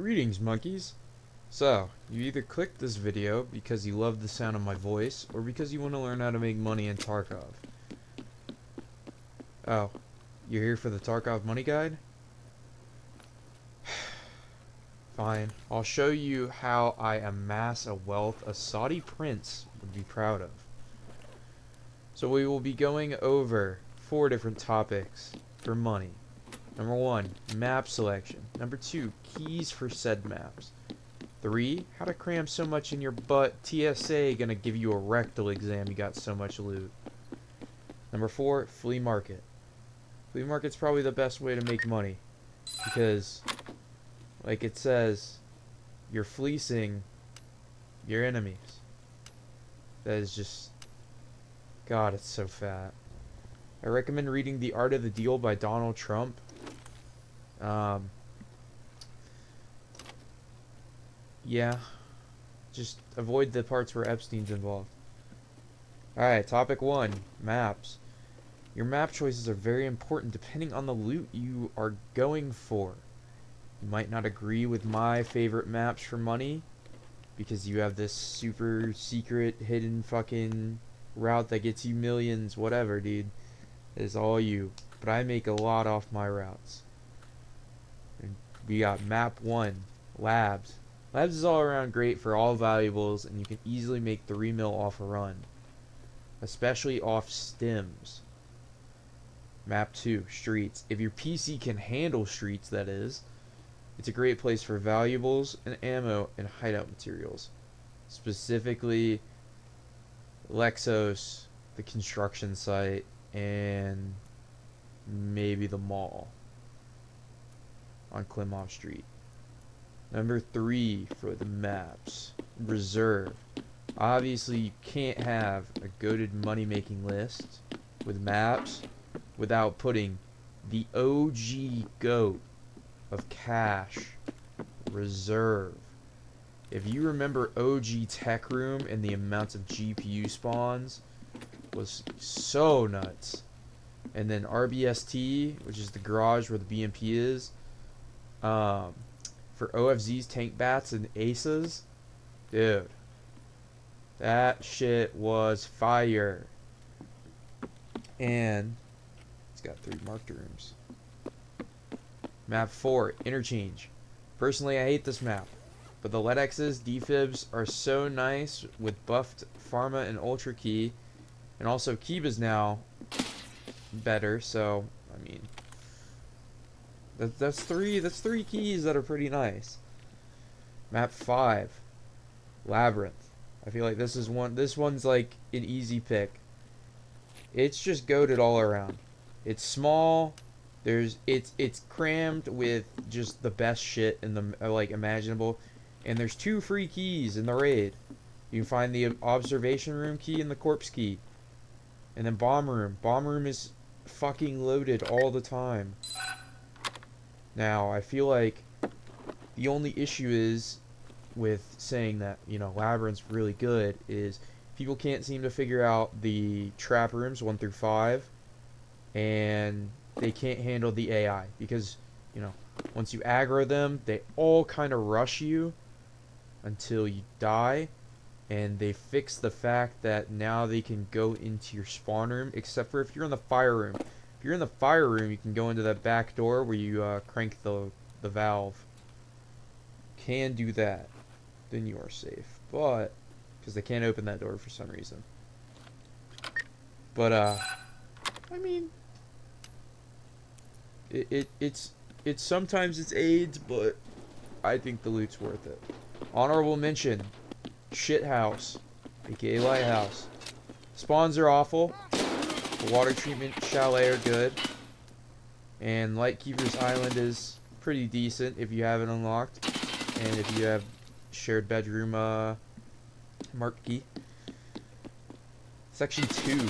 Greetings, monkeys. So, you either clicked this video because you love the sound of my voice, or because you want to learn how to make money in Tarkov. Oh, you're here for the Tarkov money guide? Fine, I'll show you how I amass a wealth a Saudi prince would be proud of. So we will be going over 4 different topics for money. Number 1, map selection. Number 2, keys for said maps. 3, how to cram so much in your butt, TSA gonna give you a rectal exam, you got so much loot. Number 4, flea market. Flea market's probably the best way to make money, because, like it says, you're fleecing your enemies. That is just, God, it's so fat. I recommend reading The Art of the Deal by Donald Trump. Yeah, just avoid the parts where Epstein's involved. Alright, topic 1, maps. Your map choices are very important depending on the loot you are going for. You might not agree with my favorite maps for money, because you have this super secret hidden fucking route that gets you millions, whatever, dude. It is all you. But I make a lot off my routes. And we got map 1, labs. Labs is all around great for all valuables, and you can easily make 3 mil off a run, especially off stims. Map 2, streets. If your PC can handle streets, that is, it's a great place for valuables and ammo and hideout materials. Specifically, Lexos, the construction site, and maybe the mall on Klimov Street. Number 3 for the maps, reserve. Obviously, you can't have a goated money-making list with maps without putting the OG GOAT of cash, reserve. If you remember OG Tech Room and the amounts of GPU spawns was so nuts. And then RBST, which is the garage where the BMP is, for OFZ's, tank bats, and aces, dude, that shit was fire. And it's got 3 marked rooms. Map 4, interchange. Personally, I hate this map, but the LEDX's defibs are so nice with buffed Pharma and Ultra Key, and also Kiba's now better, so I mean, that's three keys that are pretty nice. Map 5, Labyrinth. I feel like this one's like an easy pick. It's just goated all around. It's small. It's crammed with just the best shit in the like imaginable, and there's 2 free keys in the raid. You can find the observation room key and the corpse key, and then bomb room. Bomb room is fucking loaded all the time. Now, I feel like the only issue is with saying that, you know, Labyrinth's really good is people can't seem to figure out the trap rooms 1 through 5, and they can't handle the AI because, you know, once you aggro them, they all kind of rush you until you die, and they fix the fact that now they can go into your spawn room, except for if you're in the fire room. If you're in the fire room, you can go into that back door where you crank the valve. Can do that. Then you are safe. But, because they can't open that door for some reason. But, I mean, it's sometimes it's AIDS, but I think the loot's worth it. Honorable mention, Shit House, aka Lighthouse. Spawns are awful. The water treatment chalet are good, and Lightkeeper's Island is pretty decent if you have it unlocked, and if you have shared bedroom marked key. Section 2,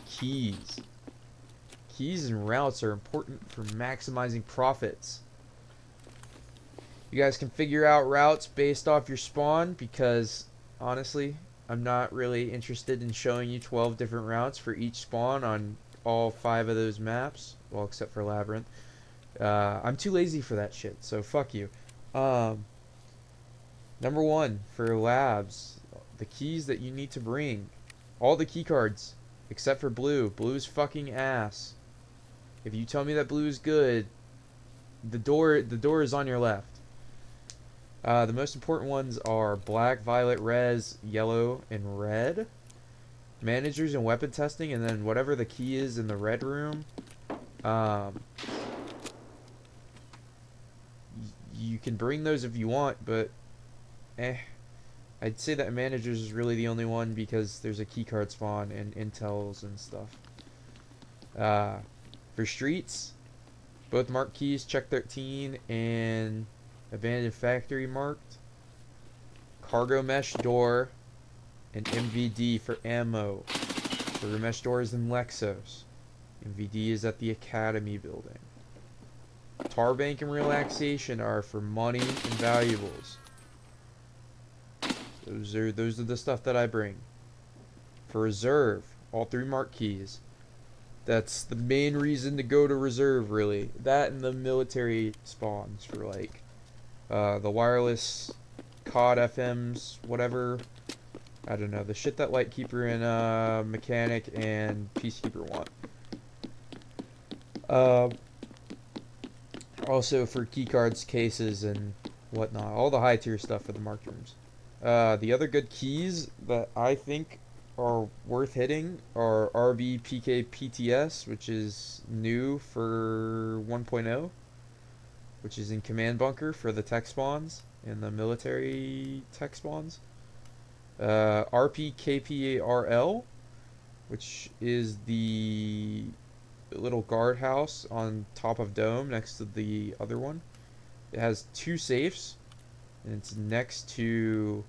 keys. Keys and routes are important for maximizing profits. You guys can figure out routes based off your spawn, because honestly, I'm not really interested in showing you 12 different routes for each spawn on all 5 of those maps. Well, except for Labyrinth. I'm too lazy for that shit, so fuck you. Um, Number one for labs, the keys that you need to bring. All the key cards except for blue. Blue's fucking ass. If you tell me that blue is good, the door is on your left. The most important ones are black, violet, res, yellow, and red. Managers and weapon testing, and then whatever the key is in the red room. Um, you can bring those if you want, but eh. I'd say that managers is really the only one because there's a keycard spawn and intels and stuff. Uh, for streets, both marked keys, check 13 and abandoned factory marked. Cargo mesh door and MVD for ammo. The mesh door is in Lexos. MVD is at the Academy building. Tar bank and relaxation are for money and valuables. Those are the stuff that I bring. For reserve, all three marked keys. That's the main reason to go to reserve, really. That and the military spawns for like the wireless COD FMs, whatever. I don't know, the shit that Lightkeeper and Mechanic and Peacekeeper want. Also for keycards, cases, and whatnot. All the high tier stuff for the marked rooms. The other good keys that I think are worth hitting are RB PK PTS, which is new for 1.0, which is in command bunker for the tech spawns and the military tech spawns. RP KPARL, which is the little guardhouse on top of dome next to the other one. It has two safes, and it's next to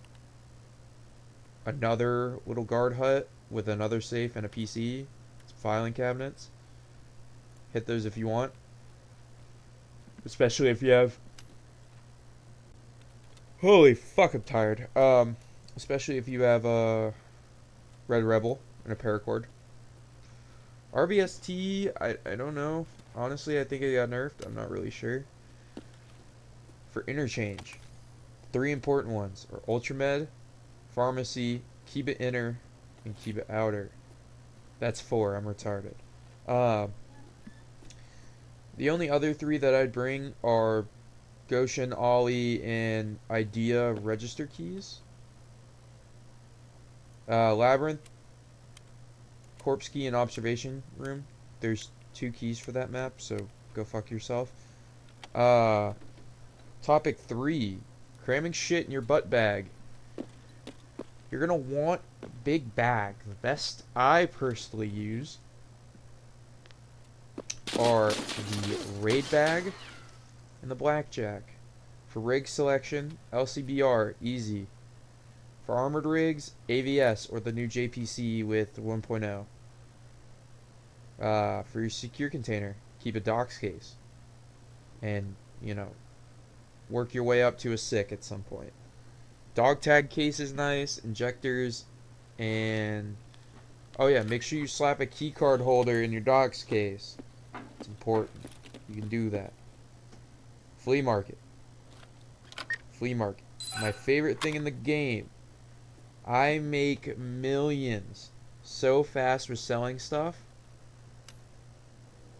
another little guard hut with another safe and a PC. It's filing cabinets. Hit those if you want. Especially if you have... Holy fuck, I'm tired. Especially if you have a Red Rebel and a paracord. RBST, I don't know. Honestly, I think it got nerfed. I'm not really sure. For interchange, three important ones are Ultramed, Pharmacy, Keep It Inner, and Keep It Outer. That's four. I'm retarded. The only other three that I'd bring are Goshen, Ollie, and Idea register keys. Labyrinth, Corpse Key, and Observation Room. There's two keys for that map, so go fuck yourself. Topic 3. Cramming shit in your butt bag. You're gonna want a big bag. The best I personally use are the raid bag and the blackjack. For rig selection, LCBR, easy. For armored rigs, AVS or the new JPC with 1.0. For your secure container, keep a docs case. And, work your way up to a sick at some point. Dog tag case is nice, injectors, and oh yeah, make sure you slap a key card holder in your docs case. It's important. You can do that. Flea market. Flea market. My favorite thing in the game. I make millions so fast with selling stuff.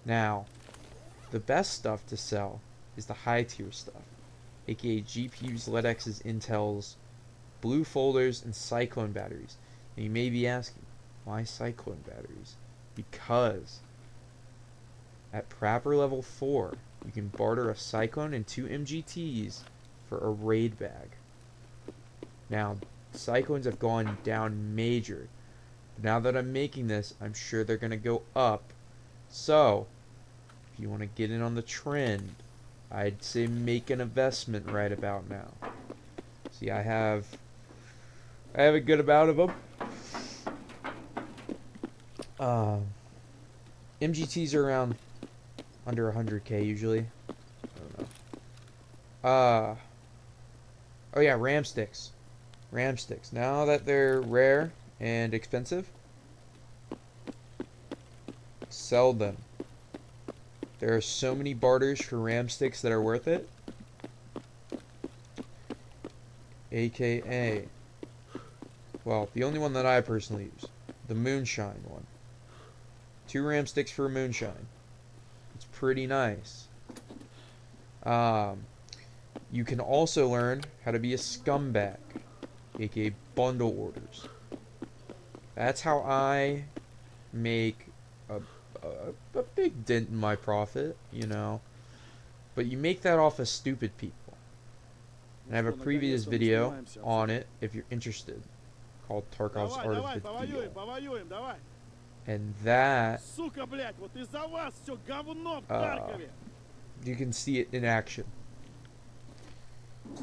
Now, the best stuff to sell is the high tier stuff, aka GPUs, LEDXs, Intels, blue folders, and Cyclone batteries. And you may be asking, why Cyclone batteries? Because at Prapor level 4, you can barter a Cyclone and 2 MGTs for a raid bag. Now, Cyclones have gone down major. But now that I'm making this, I'm sure they're going to go up. So, if you want to get in on the trend, I'd say make an investment right about now. See, I have a good amount of them. MGTs are around under 100k usually. I don't know. Oh yeah, RAM sticks. RAM sticks. Now that they're rare and expensive, sell them. There are so many barters for RAM sticks that are worth it. aka, well, the only one that I personally use, the moonshine one. 2 ram sticks for moonshine. It's pretty nice. You can also learn how to be a scumbag, aka bundle orders. That's how I make a big dent in my profit, you know. But you make that off of stupid people. And I have a previous video on it if you're interested, called Tarkov's Art of the Deal. And that, you can see it in action.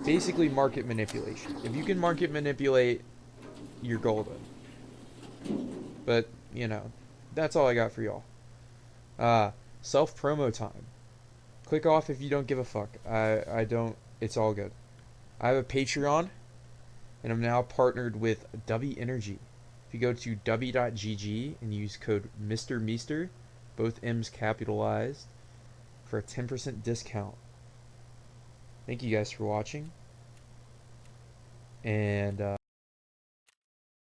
Basically market manipulation. If you can market manipulate, you're golden. But, you know, that's all I got for y'all. Self-promo time. Click off if you don't give a fuck. I don't, it's all good. I have a Patreon, and I'm now partnered with W Energy. If you go to w.gg and use code MrMeester, both M's capitalized, for a 10% discount. Thank you guys for watching. And,